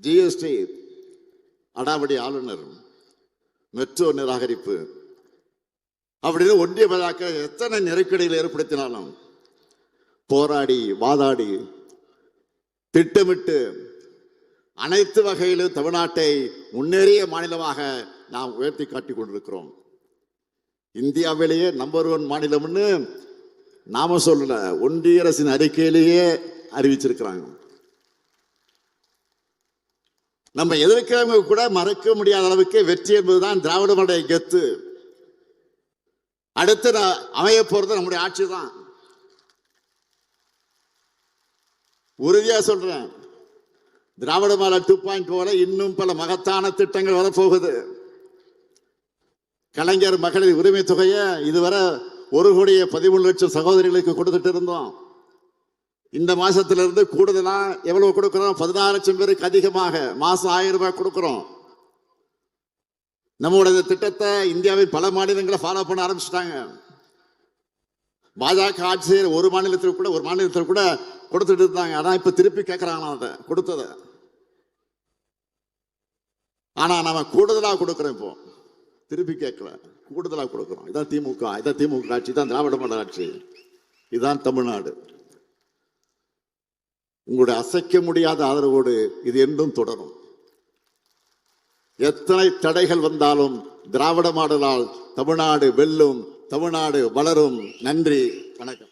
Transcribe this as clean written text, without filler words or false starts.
GST அடாவடி ஆளுநர், metro நிராகரிப்பு அப்படின்னு ஒன்றிய பாஜக எத்தனை நெருக்கடிகளை ஏற்படுத்தினாலும் போராடி வாதாடி திட்டமிட்டு அனைத்து வகையிலும் தமிழ்நாட்டை முன்னேறிய மாநிலமாக நாம் உயர்த்தி காட்டிக் கொண்டிருக்கிறோம். இந்தியாவிலேயே நம்பர் 1 மாநிலம்னு நாம சொல்லல, ஒன்றிய அரசின் அறிக்கையிலேயே அறிவிச்சிருக்கிறாங்க. நம்ம எதிர்க்கிறவங்க கூட மறக்க முடியாத அளவுக்கு வெற்றி என்பதுதான் திராவிட மாடல் கெத்து. அடுத்து அமைய போறது நம்முடைய ஆட்சி தான். உறுதியா சொல்றேன், திராவிட மாடல் 2.0 இன்னும் பல மகத்தான திட்டங்கள் வரப்போகுது. கலைஞர் மகளிர் உரிமை தொகையை இதுவரை 1,13,00,000 சகோதரிகளுக்கு கொடுத்துட்டு இருந்தோம். இந்த மாசத்திலிருந்து கூடுதலா எவ்வளவு கொடுக்கிறோம்? 16 லட்சம் பேருக்கு அதிகமாக மாசம் 1000 ரூபாய் கொடுக்கிறோம். நம்முடைய திட்டத்தை இந்தியாவின் பல மாநிலங்களை ஃபாலோ பண்ண ஆரம்பிச்சுட்டாங்க. பாஜக ஆட்சி ஒரு மாநிலத்தில் கூட கொடுத்துட்டு இருந்தாங்க. ஆனா இப்ப திருப்பி கேட்கறாங்க அதை கொடுத்தத. ஆனா நாம கூடுதலா கொடுக்கிறோம். இப்போ திருப்பி கேட்கல, கூடுதலா கொடுக்கிறோம். இதான் திமுக ஆட்சி, இதான் திராவிட மாடல் ஆட்சி, இதுதான் தமிழ்நாடு. உங்களுடைய அசைக்க முடியாத ஆதரவோடு இது என்றும் தொடரும். எத்தனை தடைகள் வந்தாலும் திராவிட மாடலால் தமிழ்நாடு வெல்லும், தமிழ்நாடு வளரும். நன்றி, வணக்கம்.